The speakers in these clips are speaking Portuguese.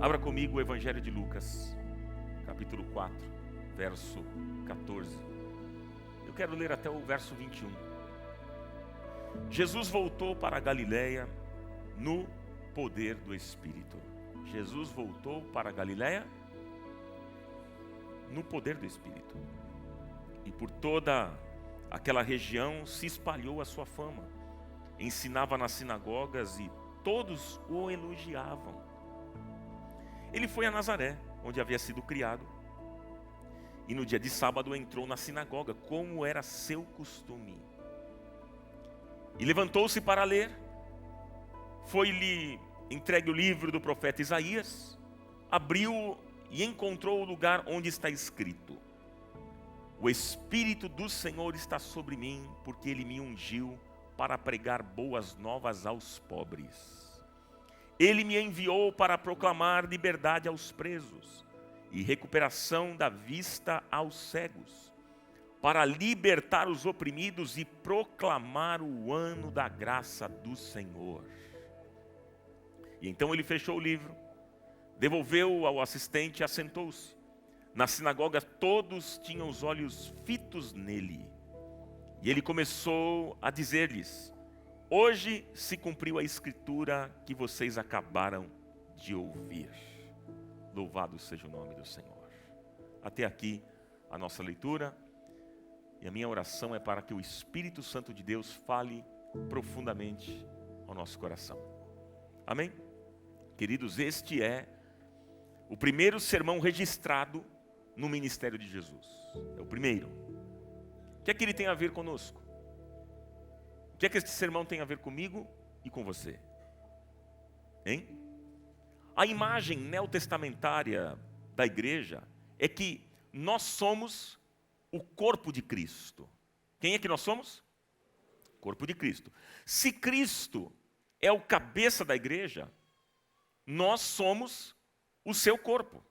Abra comigo o Evangelho de Lucas, capítulo 4, verso 14. Eu quero ler até o verso 21. Jesus voltou para a Galileia no poder do Espírito. Jesus voltou para a Galileia no poder do Espírito. E por toda aquela região se espalhou a sua fama. Ensinava nas sinagogas e todos o elogiavam. Ele foi a Nazaré, onde havia sido criado. E no dia de sábado entrou na sinagoga, como era seu costume. E levantou-se para ler. Foi-lhe entregue o livro do profeta Isaías. Abriu e encontrou o lugar onde está escrito: O Espírito do Senhor está sobre mim, porque Ele me ungiu para pregar boas novas aos pobres. Ele me enviou para proclamar liberdade aos presos e recuperação da vista aos cegos, para libertar os oprimidos e proclamar o ano da graça do Senhor. E então ele fechou o livro, devolveu-o ao assistente e assentou-se. Na sinagoga todos tinham os olhos fitos nele. E ele começou a dizer-lhes: Hoje se cumpriu a escritura que vocês acabaram de ouvir. Louvado seja o nome do Senhor. Até aqui a nossa leitura. E a minha oração é para que o Espírito Santo de Deus fale profundamente ao nosso coração. Amém? Queridos, este é o primeiro sermão registrado no ministério de Jesus. É o primeiro. O que é que ele tem a ver conosco? O que é que este sermão tem a ver comigo e com você? Hein? A imagem neotestamentária da igreja é que nós somos o corpo de Cristo. Quem é que nós somos? Corpo de Cristo. Se Cristo é o cabeça da igreja, nós somos o seu corpo.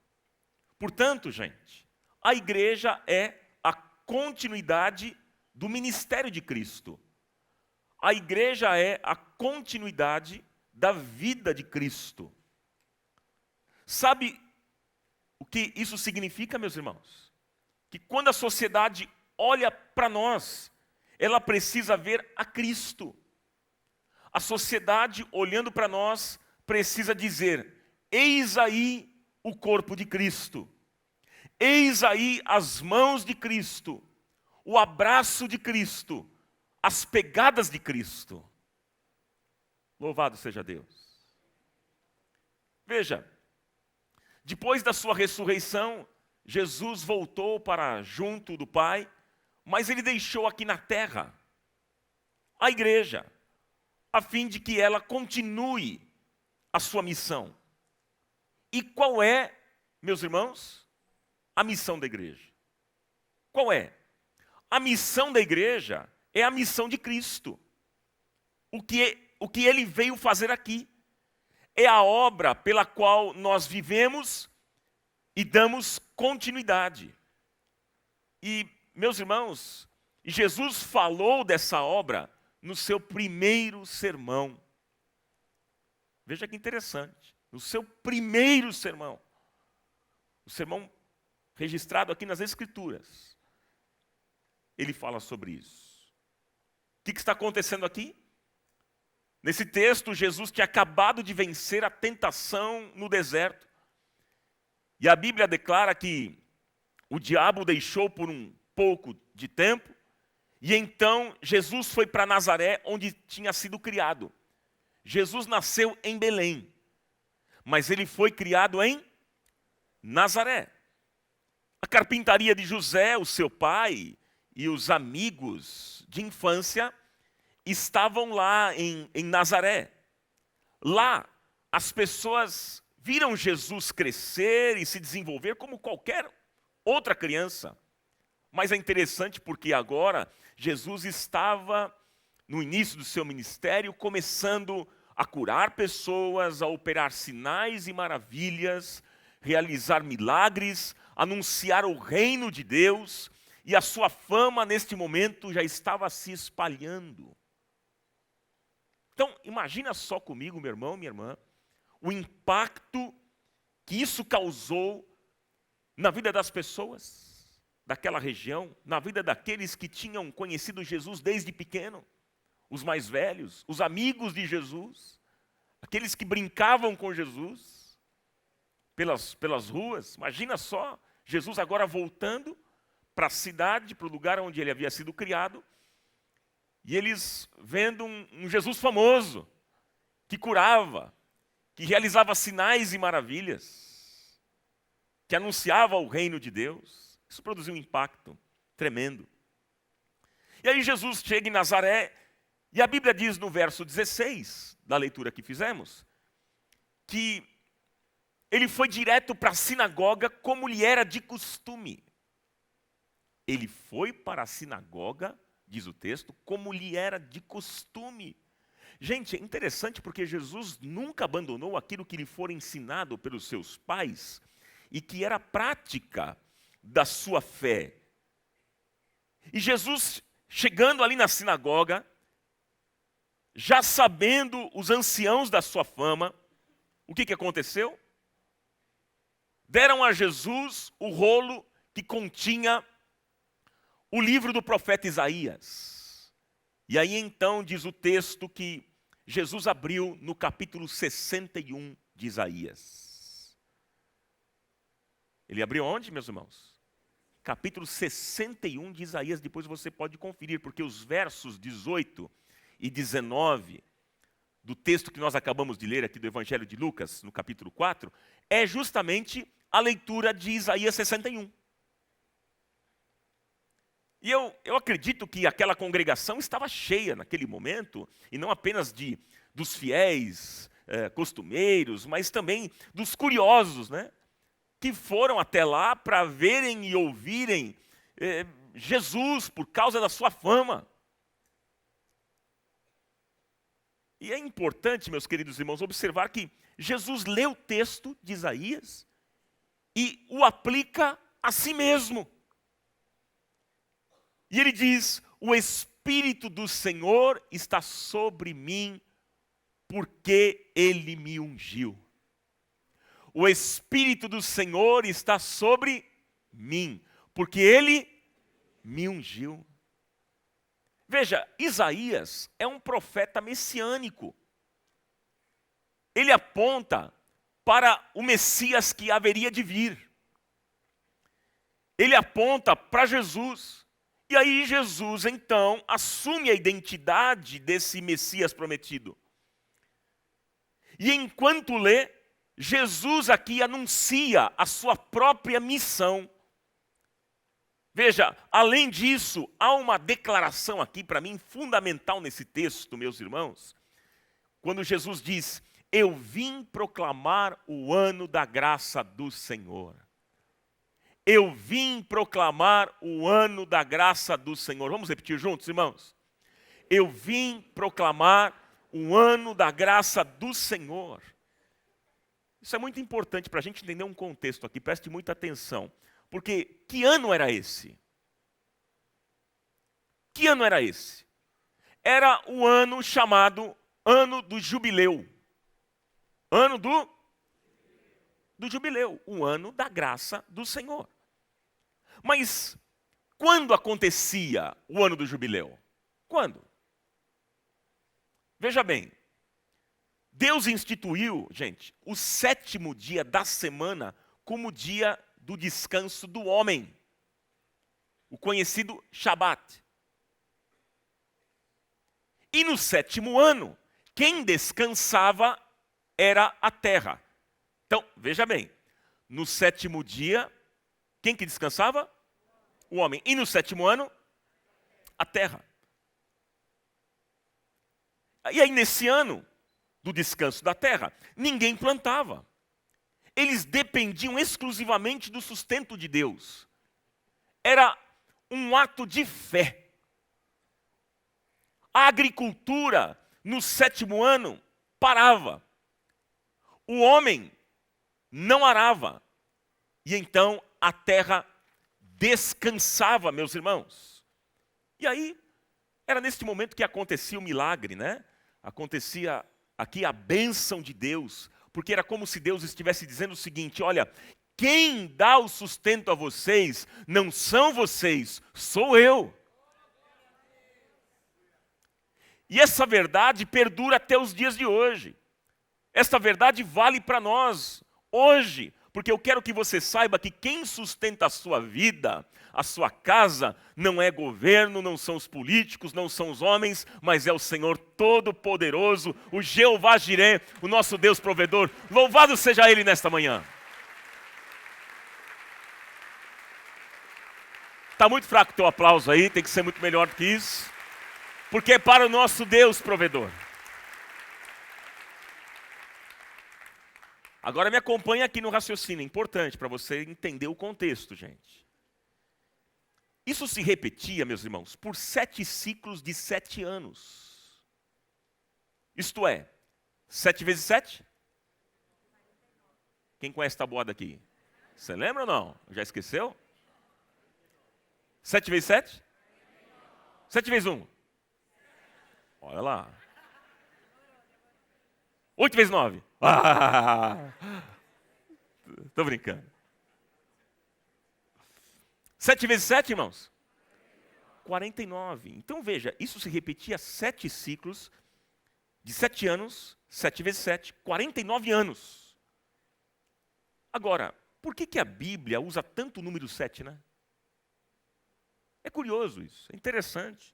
Portanto, gente, a igreja é a continuidade do ministério de Cristo. A igreja é a continuidade da vida de Cristo. Sabe o que isso significa, meus irmãos? Que quando a sociedade olha para nós, ela precisa ver a Cristo. A sociedade, olhando para nós, precisa dizer: eis aí o corpo de Cristo. Eis aí as mãos de Cristo, o abraço de Cristo, as pegadas de Cristo. Louvado seja Deus. Veja, depois da sua ressurreição, Jesus voltou para junto do Pai, mas ele deixou aqui na terra a igreja, a fim de que ela continue a sua missão. E qual é, meus irmãos, a missão da igreja? Qual é? A missão da igreja é a missão de Cristo. O que ele veio fazer aqui é a obra pela qual nós vivemos e damos continuidade. E, meus irmãos, Jesus falou dessa obra no seu primeiro sermão. Veja que interessante. No seu primeiro sermão. O sermão registrado aqui nas Escrituras. Ele fala sobre isso. O que está acontecendo aqui? Nesse texto, Jesus tinha acabado de vencer a tentação no deserto. E a Bíblia declara que o diabo deixou por um pouco de tempo. E então Jesus foi para Nazaré, onde tinha sido criado. Jesus nasceu em Belém, mas ele foi criado em Nazaré. A carpintaria de José, o seu pai, e os amigos de infância estavam lá em Nazaré. Lá, as pessoas viram Jesus crescer e se desenvolver como qualquer outra criança. Mas é interessante porque agora Jesus estava no início do seu ministério, começando a curar pessoas, a operar sinais e maravilhas, realizar milagres, anunciar o reino de Deus, e a sua fama neste momento já estava se espalhando. Então, imagina só comigo, meu irmão, minha irmã, o impacto que isso causou na vida das pessoas daquela região, na vida daqueles que tinham conhecido Jesus desde pequeno, os mais velhos, os amigos de Jesus, aqueles que brincavam com Jesus pelas ruas. Imagina só, Jesus agora voltando para a cidade, para o lugar onde ele havia sido criado, e eles vendo um Jesus famoso, que curava, que realizava sinais e maravilhas, que anunciava o reino de Deus. Isso produziu um impacto tremendo. E aí Jesus chega em Nazaré, e a Bíblia diz no verso 16, da leitura que fizemos, que ele foi direto para a sinagoga como lhe era de costume. Ele foi para a sinagoga, diz o texto, como lhe era de costume. Gente, é interessante porque Jesus nunca abandonou aquilo que lhe fora ensinado pelos seus pais e que era prática da sua fé. E Jesus, chegando ali na sinagoga, já sabendo os anciãos da sua fama, o que aconteceu? Deram a Jesus o rolo que continha o livro do profeta Isaías. E aí então diz o texto que Jesus abriu no capítulo 61 de Isaías. Ele abriu onde, meus irmãos? Capítulo 61 de Isaías, depois você pode conferir, porque os versos 18 e 19 do texto que nós acabamos de ler aqui do Evangelho de Lucas, no capítulo 4, é justamente a leitura de Isaías 61. E eu acredito que aquela congregação estava cheia naquele momento, e não apenas dos fiéis costumeiros, mas também dos curiosos, né? Que foram até lá para verem e ouvirem Jesus por causa da sua fama. E é importante, meus queridos irmãos, observar que Jesus lê o texto de Isaías e o aplica a si mesmo. E ele diz: o Espírito do Senhor está sobre mim, porque Ele me ungiu. O Espírito do Senhor está sobre mim, porque Ele me ungiu. Veja, Isaías é um profeta messiânico. Ele aponta para o Messias que haveria de vir. Ele aponta para Jesus. E aí Jesus, então, assume a identidade desse Messias prometido. E enquanto lê, Jesus aqui anuncia a sua própria missão. Veja, além disso, há uma declaração aqui, para mim, fundamental nesse texto, meus irmãos. Quando Jesus diz: eu vim proclamar o ano da graça do Senhor. Eu vim proclamar o ano da graça do Senhor. Vamos repetir juntos, irmãos? Eu vim proclamar o ano da graça do Senhor. Isso é muito importante para a gente entender um contexto aqui, preste muita atenção. Porque que ano era esse? Que ano era esse? Era o ano chamado Ano do Jubileu. Ano do Jubileu, o ano da graça do Senhor. Mas quando acontecia o ano do Jubileu? Quando? Veja bem, Deus instituiu, gente, o 7º dia da semana como dia do descanso do homem, o conhecido Shabat. E no 7º ano, quem descansava era a terra. Então, veja bem, no 7º dia, quem que descansava? O homem. E no 7º ano, a terra. E aí, nesse ano do descanso da terra, ninguém plantava. Eles dependiam exclusivamente do sustento de Deus. Era um ato de fé. A agricultura, no 7º ano, parava. O homem não arava. E então a terra descansava, meus irmãos. E aí, era neste momento que acontecia o milagre, né? Acontecia aqui a bênção de Deus porque era como se Deus estivesse dizendo o seguinte: olha, quem dá o sustento a vocês não são vocês, sou eu. E essa verdade perdura até os dias de hoje. Esta verdade vale para nós hoje, porque eu quero que você saiba que quem sustenta a sua vida, a sua casa, não é governo, não são os políticos, não são os homens, mas é o Senhor Todo-Poderoso, o Jeová Jireh, o nosso Deus provedor. Louvado seja Ele nesta manhã. Está muito fraco o teu aplauso aí, tem que ser muito melhor do que isso, porque é para o nosso Deus provedor. Agora me acompanha aqui no raciocínio, é importante para você entender o contexto, gente. Isso se repetia, meus irmãos, por 7 ciclos de 7 anos. Isto é, 7 vezes 7? Quem conhece tabuada aqui? Você lembra ou não? Já esqueceu? 7 vezes 7? 7 vezes 1? Olha lá. 8 vezes 9? Tô brincando. 7 vezes 7, irmãos? 49. Então veja, isso se repetia 7 ciclos de 7 anos, 7 vezes 7, 49 anos. Agora, por que a Bíblia usa tanto o número 7, né? É curioso isso, é interessante.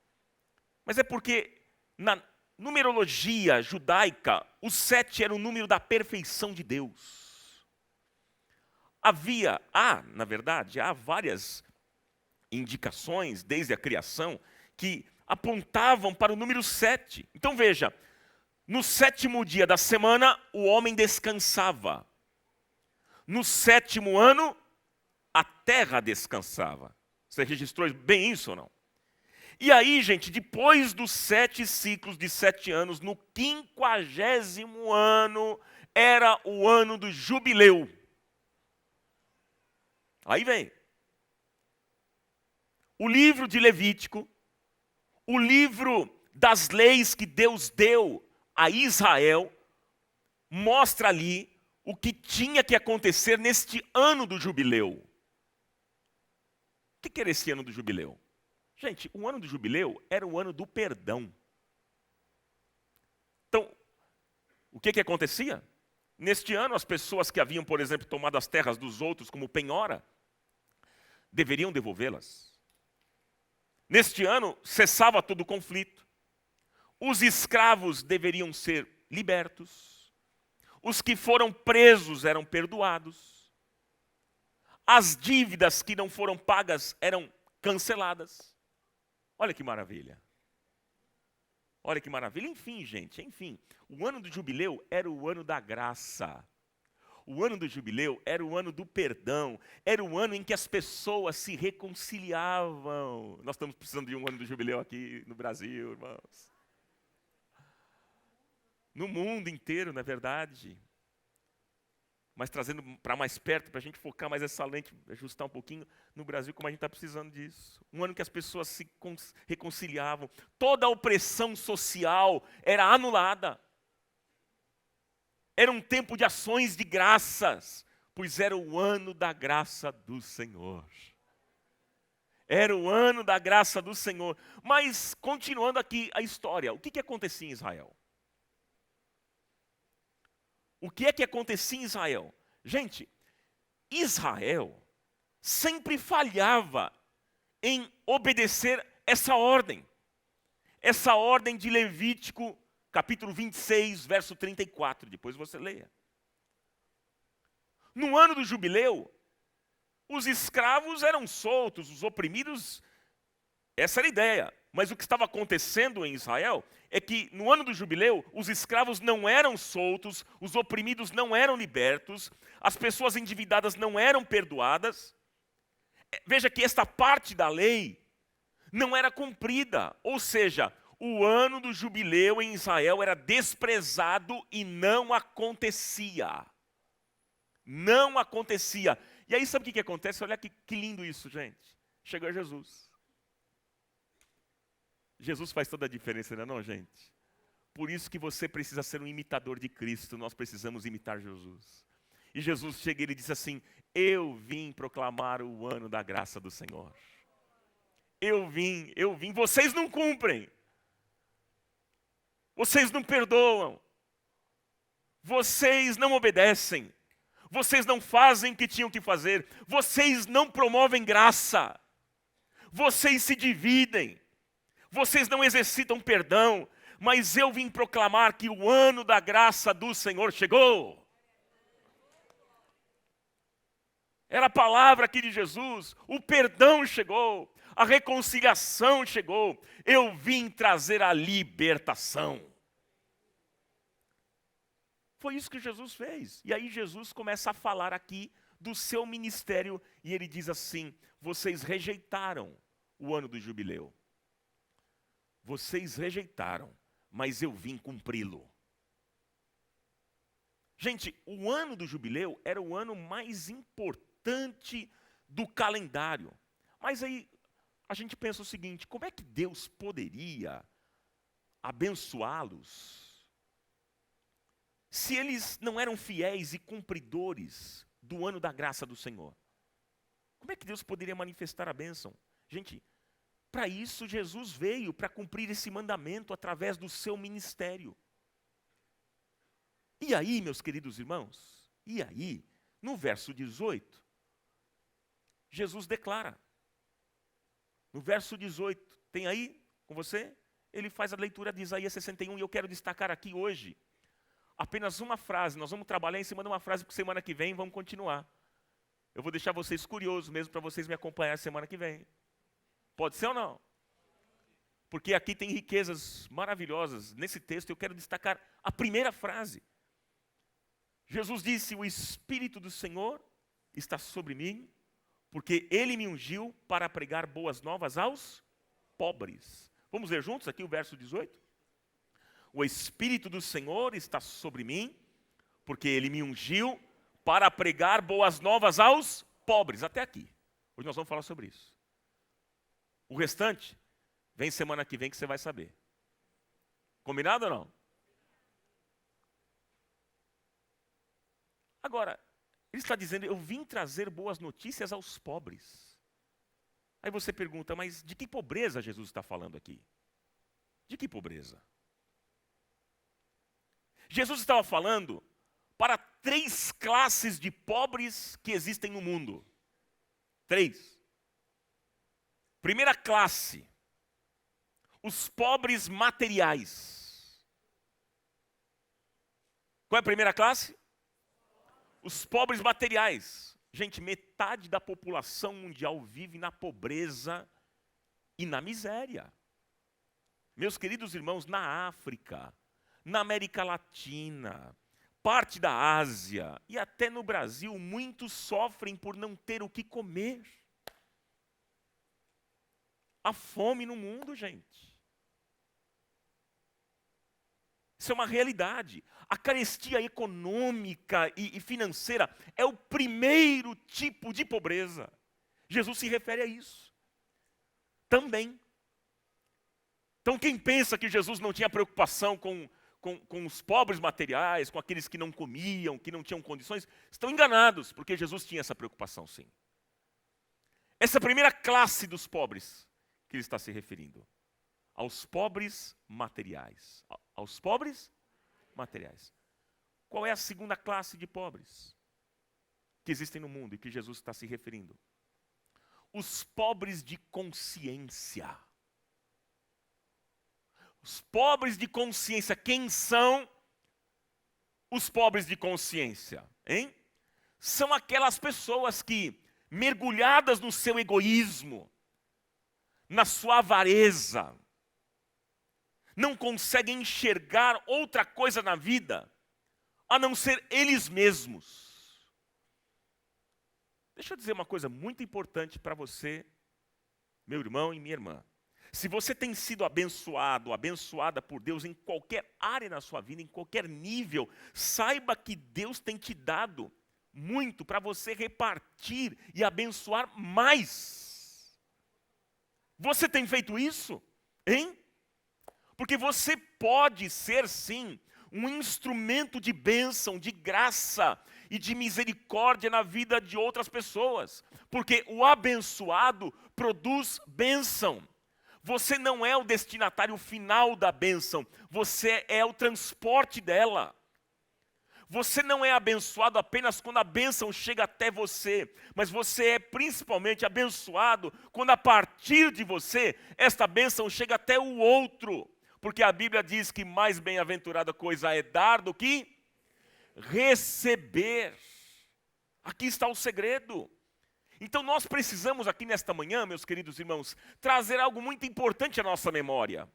Mas é porque na numerologia judaica, o 7 era o número da perfeição de Deus. Na verdade, há várias indicações, desde a criação, que apontavam para o número 7. Então veja, no 7º dia da semana, o homem descansava. No 7º ano, a terra descansava. Você registrou bem isso ou não? E aí, gente, depois dos 7 ciclos de 7 anos, no 50º ano, era o ano do jubileu. Aí vem. O livro de Levítico, o livro das leis que Deus deu a Israel, mostra ali o que tinha que acontecer neste ano do jubileu. O que era esse ano do jubileu? Gente, o ano do jubileu era o ano do perdão. Então, o que acontecia? Neste ano, as pessoas que haviam, por exemplo, tomado as terras dos outros como penhora, deveriam devolvê-las. Neste ano, cessava todo o conflito. Os escravos deveriam ser libertos. Os que foram presos eram perdoados. As dívidas que não foram pagas eram canceladas. Olha que maravilha. Olha que maravilha. Enfim, gente, o ano do jubileu era o ano da graça. O ano do jubileu era o ano do perdão. Era o ano em que as pessoas se reconciliavam. Nós estamos precisando de um ano do jubileu aqui no Brasil, irmãos. No mundo inteiro, não é verdade? Mas trazendo para mais perto, para a gente focar mais essa lente, ajustar um pouquinho, no Brasil, como a gente está precisando disso. Um ano que as pessoas se reconciliavam. Toda a opressão social era anulada. Era um tempo de ações de graças, pois era o ano da graça do Senhor. Era o ano da graça do Senhor. Mas, continuando aqui a história, o que acontecia em Israel? O que acontecia em Israel? Gente, Israel sempre falhava em obedecer essa ordem. Essa ordem de Levítico, capítulo 26, verso 34. Depois você leia. No ano do jubileu, os escravos eram soltos, os oprimidos, essa era a ideia. Mas o que estava acontecendo em Israel é que no ano do jubileu, os escravos não eram soltos, os oprimidos não eram libertos, as pessoas endividadas não eram perdoadas. Veja que esta parte da lei não era cumprida, ou seja, o ano do jubileu em Israel era desprezado e não acontecia. Não acontecia. E aí sabe o que acontece? Olha que lindo isso, gente. Chegou Jesus. Jesus faz toda a diferença, não é não, gente? Por isso que você precisa ser um imitador de Cristo, nós precisamos imitar Jesus. E Jesus chega e ele diz assim: eu vim proclamar o ano da graça do Senhor. Eu vim, vocês não cumprem. Vocês não perdoam. Vocês não obedecem. Vocês não fazem o que tinham que fazer. Vocês não promovem graça. Vocês se dividem. Vocês não exercitam perdão. Mas eu vim proclamar que o ano da graça do Senhor chegou. Era a palavra aqui de Jesus. O perdão chegou. A reconciliação chegou. Eu vim trazer a libertação. Foi isso que Jesus fez. E aí Jesus começa a falar aqui do seu ministério. E ele diz assim: vocês rejeitaram o ano do jubileu. Vocês rejeitaram, mas eu vim cumpri-lo. Gente, o ano do jubileu era o ano mais importante do calendário. Mas aí a gente pensa o seguinte: como é que Deus poderia abençoá-los se eles não eram fiéis e cumpridores do ano da graça do Senhor? Como é que Deus poderia manifestar a bênção? Gente, para isso Jesus veio, para cumprir esse mandamento através do seu ministério. E aí, meus queridos irmãos, e aí, no verso 18, Jesus declara. No verso 18, tem aí com você? Ele faz a leitura de Isaías 61 e eu quero destacar aqui hoje apenas uma frase. Nós vamos trabalhar em cima de uma frase, porque semana que vem vamos continuar. Eu vou deixar vocês curiosos mesmo para vocês me acompanhar semana que vem. Pode ser ou não? Porque aqui tem riquezas maravilhosas. Nesse texto eu quero destacar a primeira frase. Jesus disse: o Espírito do Senhor está sobre mim, porque Ele me ungiu para pregar boas novas aos pobres. Vamos ler juntos aqui o verso 18? O Espírito do Senhor está sobre mim, porque Ele me ungiu para pregar boas novas aos pobres. Até aqui. Hoje nós vamos falar sobre isso. O restante, vem semana que vem que você vai saber. Combinado ou não? Agora, ele está dizendo: eu vim trazer boas notícias aos pobres. Aí você pergunta: mas de que pobreza Jesus está falando aqui? De que pobreza? Jesus estava falando para 3 classes de pobres que existem no mundo. 3. Primeira classe, os pobres materiais. Qual é a primeira classe? Os pobres materiais. Gente, metade da população mundial vive na pobreza e na miséria. Meus queridos irmãos, na África, na América Latina, parte da Ásia e até no Brasil, muitos sofrem por não ter o que comer. Há fome no mundo, gente. Isso é uma realidade. A carestia econômica e financeira é o primeiro tipo de pobreza. Jesus se refere a isso. Também. Então quem pensa que Jesus não tinha preocupação com os pobres materiais, com aqueles que não comiam, que não tinham condições, estão enganados, porque Jesus tinha essa preocupação, sim. Essa primeira classe dos pobres que ele está se referindo, aos pobres materiais. Aos pobres materiais. Qual é a segunda classe de pobres que existem no mundo e que Jesus está se referindo? Os pobres de consciência. Os pobres de consciência. Quem são os pobres de consciência? Hein? São aquelas pessoas que, mergulhadas no seu egoísmo, na sua avareza, não conseguem enxergar outra coisa na vida a não ser eles mesmos. Deixa eu dizer uma coisa muito importante para você, meu irmão e minha irmã. Se você tem sido abençoado, abençoada por Deus em qualquer área na sua vida, em qualquer nível, saiba que Deus tem te dado muito para você repartir e abençoar mais. Você tem feito isso? Hein? Porque você pode ser, sim, um instrumento de bênção, de graça e de misericórdia na vida de outras pessoas. Porque o abençoado produz bênção. Você não é o destinatário final da bênção, você é o transporte dela. Você não é abençoado apenas quando a bênção chega até você, mas você é principalmente abençoado quando a partir de você, esta bênção chega até o outro. Porque a Bíblia diz que mais bem-aventurada coisa é dar do que receber. Aqui está o segredo. Então nós precisamos aqui nesta manhã, meus queridos irmãos, trazer algo muito importante à nossa memória.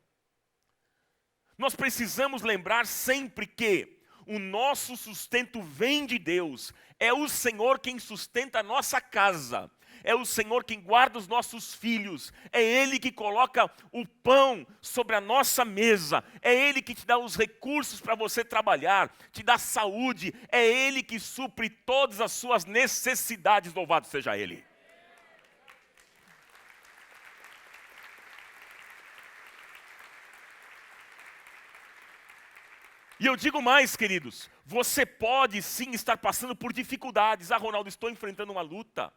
Nós precisamos lembrar sempre que o nosso sustento vem de Deus. É o Senhor quem sustenta a nossa casa. É o Senhor quem guarda os nossos filhos. É Ele que coloca o pão sobre a nossa mesa. É Ele que te dá os recursos para você trabalhar, te dá saúde. É Ele que supre todas as suas necessidades. Louvado seja Ele. E eu digo mais, queridos, você pode sim estar passando por dificuldades. Ah, Ronaldo, estou enfrentando uma luta,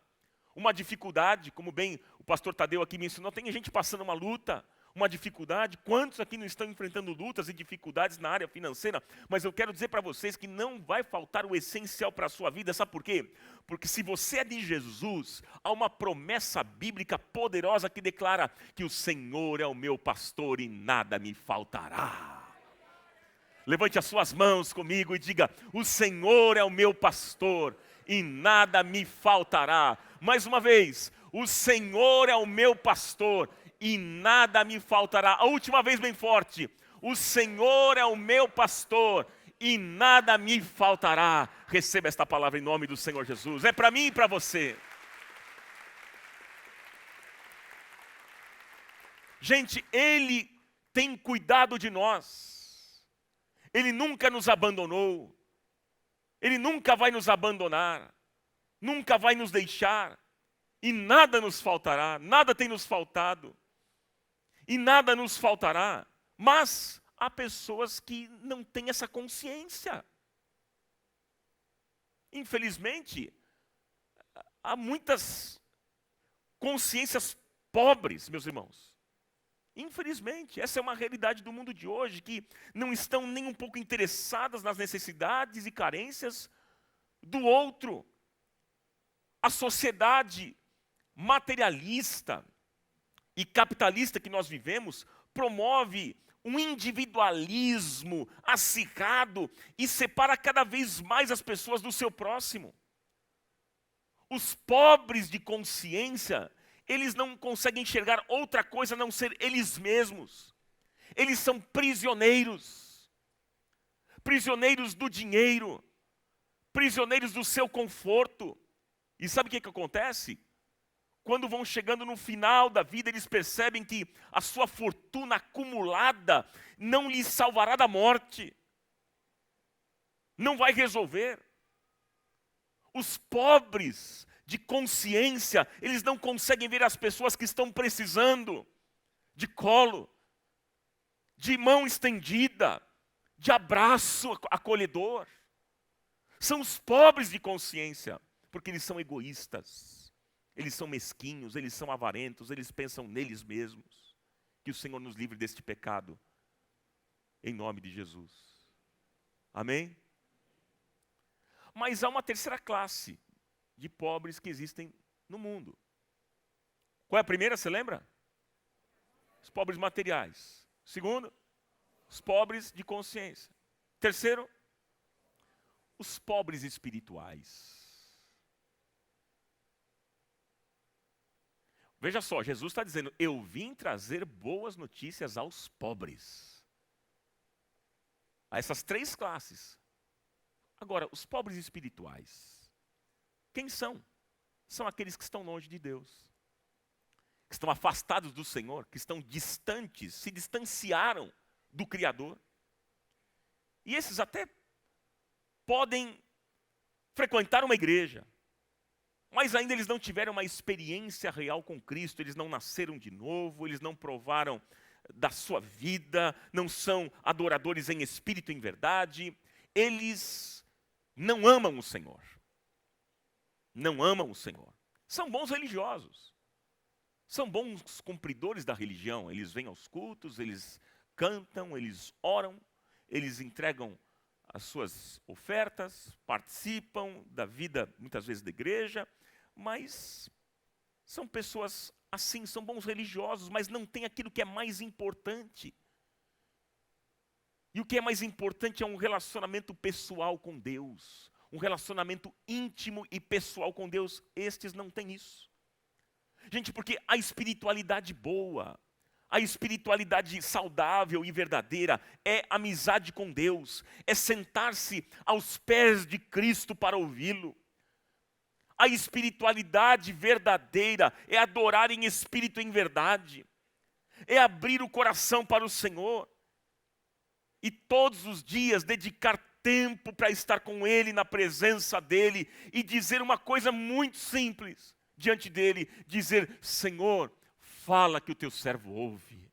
uma dificuldade, como bem o pastor Tadeu aqui me ensinou, tem gente passando uma luta, uma dificuldade. Quantos aqui não estão enfrentando lutas e dificuldades na área financeira? Mas eu quero dizer para vocês que não vai faltar o essencial para a sua vida, sabe por quê? Porque se você é de Jesus, há uma promessa bíblica poderosa que declara que o Senhor é o meu pastor e nada me faltará. Levante as suas mãos comigo e diga: o Senhor é o meu pastor e nada me faltará. Mais uma vez, o Senhor é o meu pastor e nada me faltará. A última vez bem forte: o Senhor é o meu pastor e nada me faltará. Receba esta palavra em nome do Senhor Jesus. É para mim e para você. Gente, Ele tem cuidado de nós. Ele nunca nos abandonou, Ele nunca vai nos abandonar, nunca vai nos deixar, e nada nos faltará, nada tem nos faltado, e nada nos faltará, mas há pessoas que não têm essa consciência. Infelizmente, há muitas consciências pobres, meus irmãos. Infelizmente, essa é uma realidade do mundo de hoje, que não estão nem um pouco interessadas nas necessidades e carências do outro. A sociedade materialista e capitalista que nós vivemos promove um individualismo acirrado e separa cada vez mais as pessoas do seu próximo. Os pobres de consciência, eles não conseguem enxergar outra coisa a não ser eles mesmos. Eles são prisioneiros. Prisioneiros do dinheiro. Prisioneiros do seu conforto. E sabe o que acontece? Quando vão chegando no final da vida, eles percebem que a sua fortuna acumulada não lhes salvará da morte. Não vai resolver. Os pobres de consciência, eles não conseguem ver as pessoas que estão precisando de colo, de mão estendida, de abraço acolhedor. São os pobres de consciência, porque eles são egoístas, eles são mesquinhos, eles são avarentos, eles pensam neles mesmos. Que o Senhor nos livre deste pecado, em nome de Jesus. Amém? Mas há uma terceira classe de pobres que existem no mundo. Qual é a primeira, você lembra? Os pobres materiais. Segundo, os pobres de consciência. Terceiro, os pobres espirituais. Veja só, Jesus está dizendo: eu vim trazer boas notícias aos pobres. A essas três classes. Agora, os pobres espirituais. Quem são? São aqueles que estão longe de Deus, que estão afastados do Senhor, que estão distantes, se distanciaram do Criador. E esses até podem frequentar uma igreja, mas ainda eles não tiveram uma experiência real com Cristo, eles não nasceram de novo, eles não provaram da sua vida, não são adoradores em espírito e em verdade, eles não amam o Senhor. Não amam o Senhor. São bons religiosos. São bons cumpridores da religião. Eles vêm aos cultos, eles cantam, eles oram, eles entregam as suas ofertas, participam da vida, muitas vezes, da igreja, mas são pessoas assim, são bons religiosos, mas não têm aquilo que é mais importante. E o que é mais importante é um relacionamento pessoal com Deus, um relacionamento íntimo e pessoal com Deus. Estes não têm isso. Gente, porque a espiritualidade boa, a espiritualidade saudável e verdadeira é amizade com Deus, é sentar-se aos pés de Cristo para ouvi-lo. A espiritualidade verdadeira é adorar em espírito e em verdade, é abrir o coração para o Senhor e todos os dias dedicar tempo para estar com Ele, na presença dEle e dizer uma coisa muito simples diante dEle, dizer: Senhor, fala que o teu servo ouve.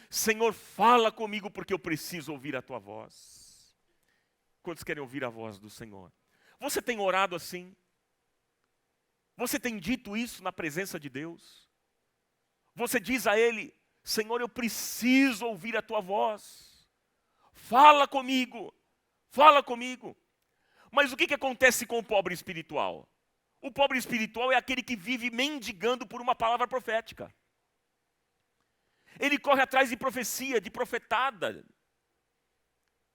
Senhor, fala comigo porque eu preciso ouvir a tua voz. Quantos querem ouvir a voz do Senhor? Você tem orado assim? Você tem dito isso na presença de Deus? Você diz a Ele: Senhor, eu preciso ouvir a tua voz. Fala comigo, fala comigo. Mas o que acontece com o pobre espiritual? O pobre espiritual é aquele que vive mendigando por uma palavra profética. Ele corre atrás de profecia, de profetada.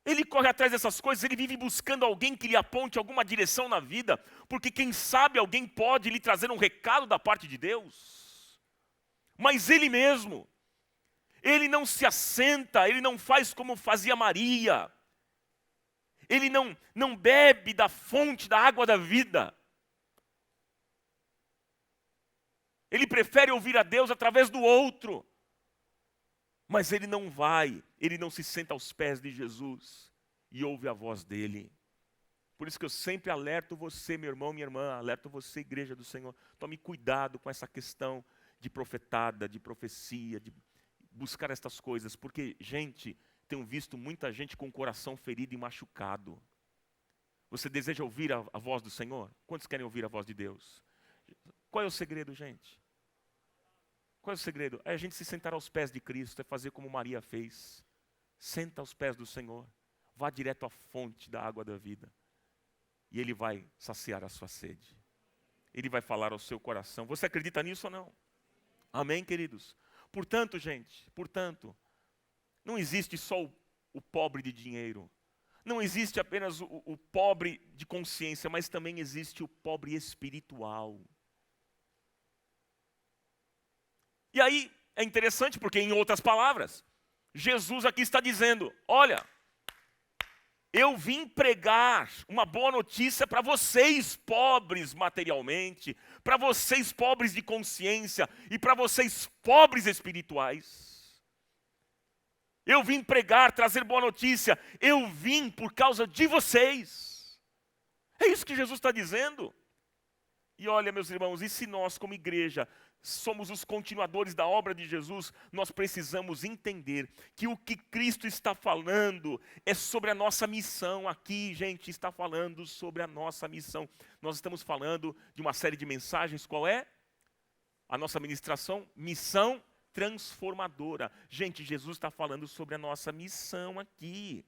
Ele corre atrás dessas coisas, ele vive buscando alguém que lhe aponte alguma direção na vida, porque quem sabe alguém pode lhe trazer um recado da parte de Deus. Mas ele mesmo, ele não se assenta, ele não faz como fazia Maria. Ele não bebe da fonte da água da vida. Ele prefere ouvir a Deus através do outro. Mas ele não vai, ele não se senta aos pés de Jesus e ouve a voz dele. Por isso que eu sempre alerto você, meu irmão, minha irmã, alerto você, igreja do Senhor. Tome cuidado com essa questão de profetada, de profecia, de buscar estas coisas. Porque, gente, tenho visto muita gente com o coração ferido e machucado. Você deseja ouvir a voz do Senhor? Quantos querem ouvir a voz de Deus? Qual é o segredo, gente? Qual é o segredo? É a gente se sentar aos pés de Cristo, é fazer como Maria fez. Senta aos pés do Senhor, vá direto à fonte da água da vida. E Ele vai saciar a sua sede. Ele vai falar ao seu coração. Você acredita nisso ou não? Amém, queridos? Portanto, gente, não existe só o pobre de dinheiro. Não existe apenas o pobre de consciência, mas também existe o pobre espiritual. E aí, é interessante porque, em outras palavras, Jesus aqui está dizendo: olha, eu vim pregar uma boa notícia para vocês pobres materialmente, para vocês pobres de consciência e para vocês pobres espirituais. Eu vim pregar, trazer boa notícia, eu vim por causa de vocês. É isso que Jesus está dizendo. E olha, meus irmãos, e se nós como igreja somos os continuadores da obra de Jesus, nós precisamos entender que o que Cristo está falando é sobre a nossa missão. Aqui, gente, está falando sobre a nossa missão. Nós estamos falando de uma série de mensagens. Qual é? A nossa ministração, missão transformadora. Gente, Jesus está falando sobre a nossa missão aqui.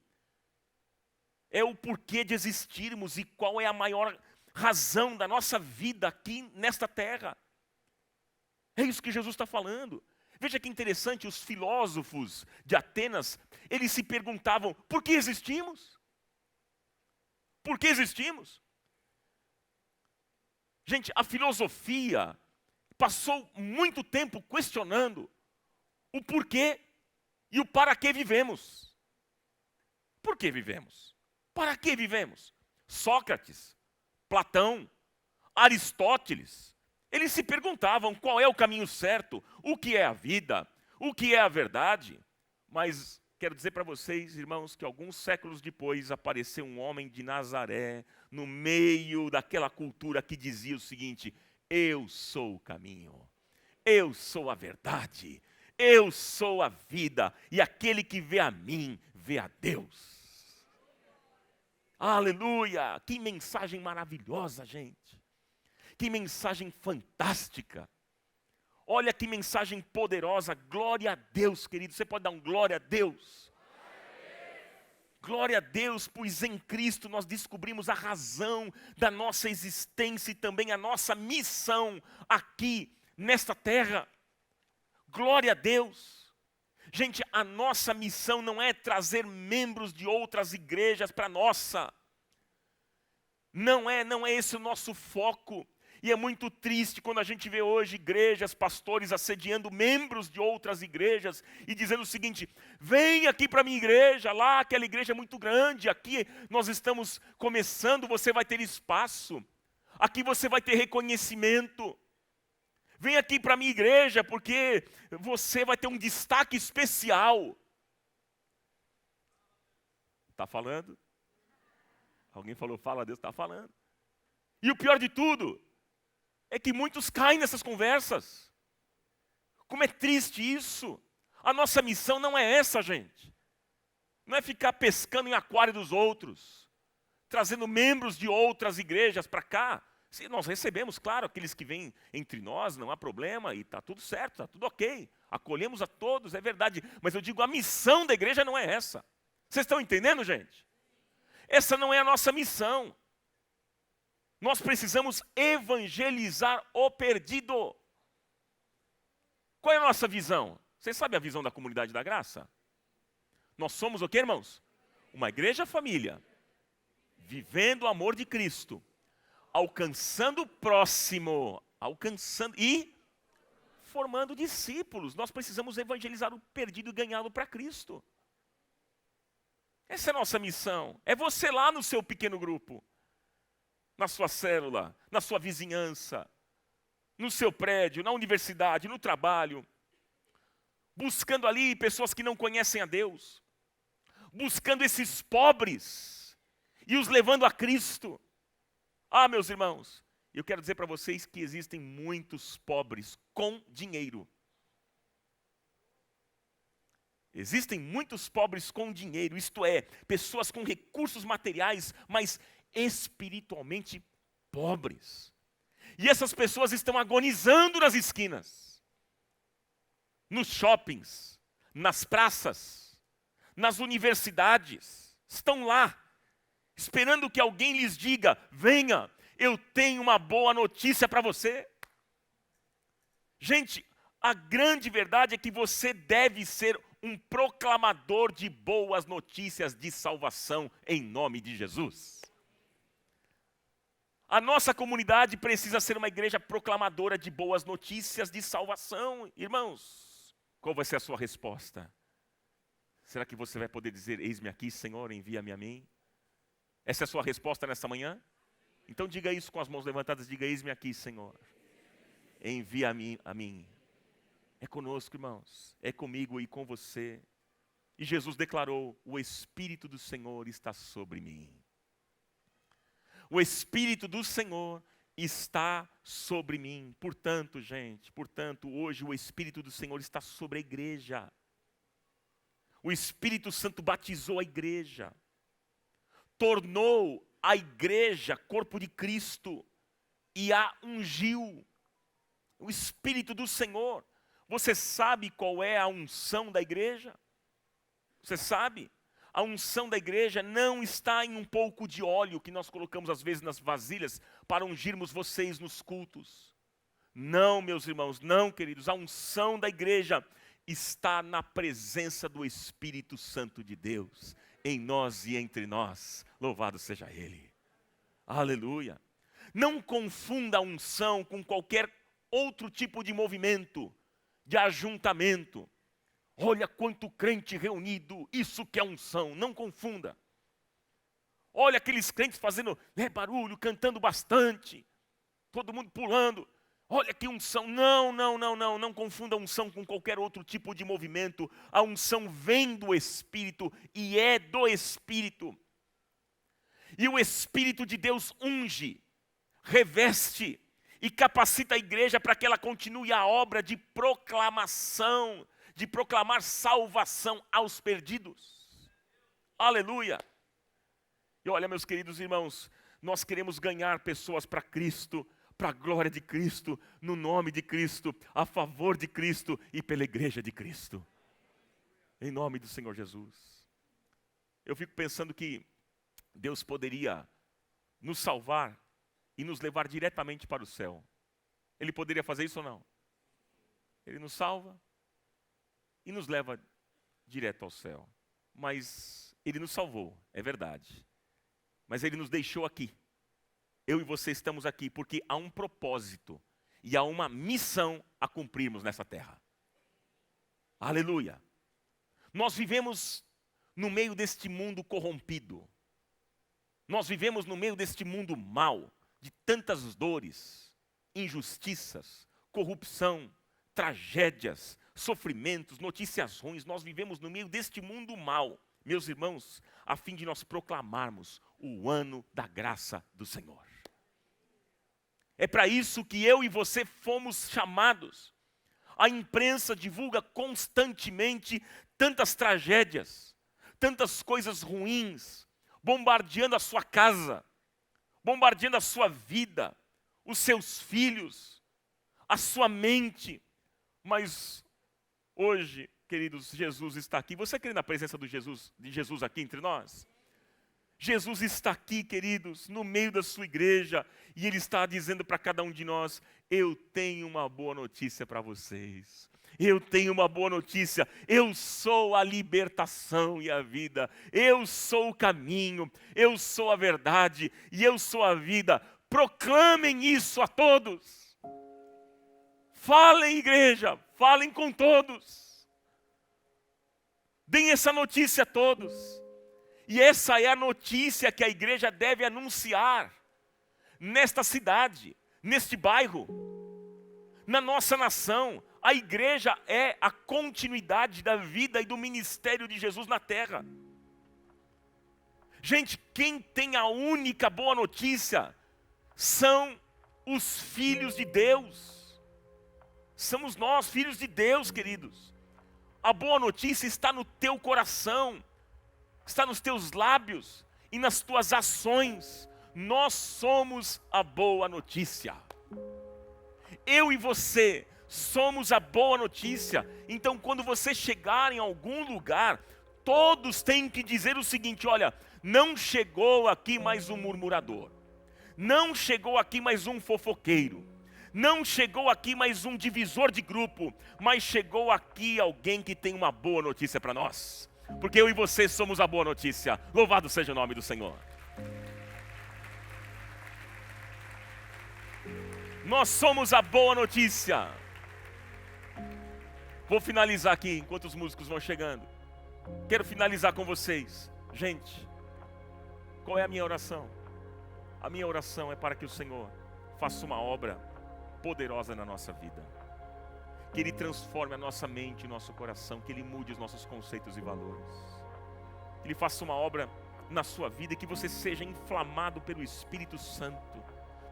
É o porquê de existirmos e qual é a maior razão da nossa vida aqui nesta terra. É isso que Jesus está falando. Veja que interessante, os filósofos de Atenas, eles se perguntavam: por que existimos? Por que existimos? Gente, a filosofia passou muito tempo questionando o porquê e o para que vivemos. Por que vivemos? Para que vivemos? Sócrates, Platão, Aristóteles, eles se perguntavam qual é o caminho certo, o que é a vida, o que é a verdade. Mas quero dizer para vocês, irmãos, que alguns séculos depois apareceu um homem de Nazaré, no meio daquela cultura que dizia o seguinte: eu sou o caminho, eu sou a verdade, Eu sou a vida, e aquele que vê a mim, vê a Deus. Aleluia! Que mensagem maravilhosa, gente. Que mensagem fantástica. Olha que mensagem poderosa. Glória a Deus, querido. Você pode dar um glória a Deus? Glória a Deus, pois em Cristo nós descobrimos a razão da nossa existência e também a nossa missão aqui nesta terra. Glória a Deus. Gente, a nossa missão não é trazer membros de outras igrejas para a nossa. Não é esse o nosso foco. E é muito triste quando a gente vê hoje igrejas, pastores assediando membros de outras igrejas e dizendo o seguinte: vem aqui para a minha igreja, lá aquela igreja é muito grande, aqui nós estamos começando, você vai ter espaço, aqui você vai ter reconhecimento. Vem aqui para a minha igreja porque você vai ter um destaque especial. Está falando? Alguém falou, fala, Deus está falando. E o pior de tudo é que muitos caem nessas conversas. Como é triste isso. A nossa missão não é essa, gente. Não é ficar pescando em aquário dos outros, trazendo membros de outras igrejas para cá. Se nós recebemos, claro, aqueles que vêm entre nós, não há problema, e está tudo certo, está tudo ok. Acolhemos a todos, é verdade. Mas eu digo, a missão da igreja não é essa. Vocês estão entendendo, gente? Essa não é a nossa missão. Nós precisamos evangelizar o perdido. Qual é a nossa visão? Vocês sabem a visão da comunidade da graça? Nós somos o quê, irmãos? Uma igreja família, vivendo o amor de Cristo, alcançando o próximo, alcançando e formando discípulos. Nós precisamos evangelizar o perdido e ganhá-lo para Cristo. Essa é a nossa missão. É você lá no seu pequeno grupo, na sua célula, na sua vizinhança, no seu prédio, na universidade, no trabalho, buscando ali pessoas que não conhecem a Deus, buscando esses pobres e os levando a Cristo. Ah, meus irmãos, eu quero dizer para vocês que existem muitos pobres com dinheiro. Existem muitos pobres com dinheiro, isto é, pessoas com recursos materiais, mas espiritualmente pobres. E essas pessoas estão agonizando nas esquinas, nos shoppings, nas praças, nas universidades. Estão lá, esperando que alguém lhes diga: venha, eu tenho uma boa notícia para você. Gente, a grande verdade é que você deve ser um proclamador de boas notícias de salvação em nome de Jesus. A nossa comunidade precisa ser uma igreja proclamadora de boas notícias de salvação. Irmãos, qual vai ser a sua resposta? Será que você vai poder dizer: eis-me aqui, Senhor, envia-me a mim? Essa é a sua resposta nessa manhã? Então diga isso com as mãos levantadas, diga: eis-me aqui, Senhor, envia-me a mim. É conosco, irmãos, é comigo e com você. E Jesus declarou: o Espírito do Senhor está sobre mim. O Espírito do Senhor está sobre mim. Portanto, gente, hoje o Espírito do Senhor está sobre a igreja. O Espírito Santo batizou a igreja, tornou a igreja corpo de Cristo e a ungiu. O Espírito do Senhor. Você sabe qual é a unção da igreja? Você sabe? A unção da igreja não está em um pouco de óleo que nós colocamos às vezes nas vasilhas para ungirmos vocês nos cultos. Não, meus irmãos, não, queridos. A unção da igreja está na presença do Espírito Santo de Deus, em nós e entre nós. Louvado seja Ele. Aleluia. Não confunda a unção com qualquer outro tipo de movimento, de ajuntamento. Olha quanto crente reunido, isso que é unção, não confunda. Olha aqueles crentes fazendo barulho, cantando bastante, todo mundo pulando. Olha que unção, não confunda a unção com qualquer outro tipo de movimento. A unção vem do Espírito e é do Espírito. E o Espírito de Deus unge, reveste e capacita a igreja para que ela continue a obra de proclamação, de proclamar salvação aos perdidos. Aleluia! E olha, meus queridos irmãos, nós queremos ganhar pessoas para Cristo, para a glória de Cristo, no nome de Cristo, a favor de Cristo e pela igreja de Cristo. Em nome do Senhor Jesus. Eu fico pensando que Deus poderia nos salvar e nos levar diretamente para o céu. Ele poderia fazer isso ou não? Ele nos salva e nos leva direto ao céu. Mas Ele nos salvou, é verdade. Mas Ele nos deixou aqui. Eu e você estamos aqui porque há um propósito e há uma missão a cumprirmos nessa terra. Aleluia! Nós vivemos no meio deste mundo corrompido. Nós vivemos no meio deste mundo mau, de tantas dores, injustiças, corrupção, tragédias, sofrimentos, notícias ruins. Nós vivemos no meio deste mundo mau, meus irmãos, a fim de nós proclamarmos o ano da graça do Senhor. É para isso que eu e você fomos chamados. A imprensa divulga constantemente tantas tragédias, tantas coisas ruins, bombardeando a sua casa, bombardeando a sua vida, os seus filhos, a sua mente. Mas hoje, queridos, Jesus está aqui. Você crê na presença de Jesus aqui entre nós? Jesus está aqui, queridos, no meio da sua igreja, e Ele está dizendo para cada um de nós: eu tenho uma boa notícia para vocês. Eu tenho uma boa notícia, eu sou a libertação e a vida, eu sou o caminho, eu sou a verdade e eu sou a vida. Proclamem isso a todos. Falem, igreja, falem com todos. Deem essa notícia a todos. E essa é a notícia que a igreja deve anunciar nesta cidade, neste bairro, na nossa nação. A igreja é a continuidade da vida e do ministério de Jesus na terra. Gente, quem tem a única boa notícia são os filhos de Deus. Somos nós, filhos de Deus, queridos. A boa notícia está no teu coração, está nos teus lábios e nas tuas ações. Nós somos a boa notícia. Eu e você somos a boa notícia. Então, quando você chegar em algum lugar, todos têm que dizer o seguinte: olha, não chegou aqui mais um murmurador, não chegou aqui mais um fofoqueiro, não chegou aqui mais um divisor de grupo, mas chegou aqui alguém que tem uma boa notícia para nós. Porque eu e você somos a boa notícia. Louvado seja o nome do Senhor. Nós somos a boa notícia. Vou finalizar aqui enquanto os músicos vão chegando. Quero finalizar com vocês. Gente, qual é a minha oração? A minha oração é para que o Senhor faça uma obra poderosa na nossa vida. Que Ele transforme a nossa mente e nosso coração. Que Ele mude os nossos conceitos e valores. Que Ele faça uma obra na sua vida e que você seja inflamado pelo Espírito Santo.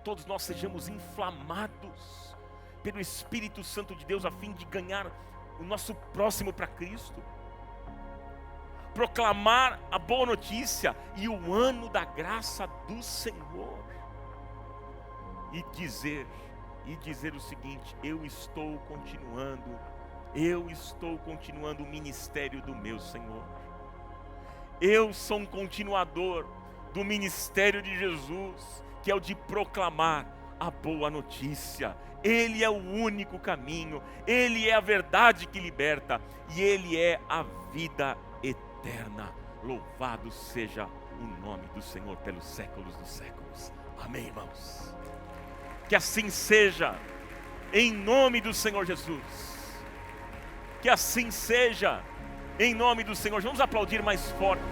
Todos nós sejamos inflamados pelo Espírito Santo de Deus a fim de ganhar o nosso próximo para Cristo. Proclamar a boa notícia e o ano da graça do Senhor. E dizer o seguinte: eu estou continuando o ministério do meu Senhor. Eu sou um continuador do ministério de Jesus, que é o de proclamar a boa notícia. Ele é o único caminho, Ele é a verdade que liberta e Ele é a vida eterna. Louvado seja o nome do Senhor pelos séculos dos séculos. Amém, irmãos? Que assim seja, em nome do Senhor Jesus. Que assim seja, em nome do Senhor. Vamos aplaudir mais forte.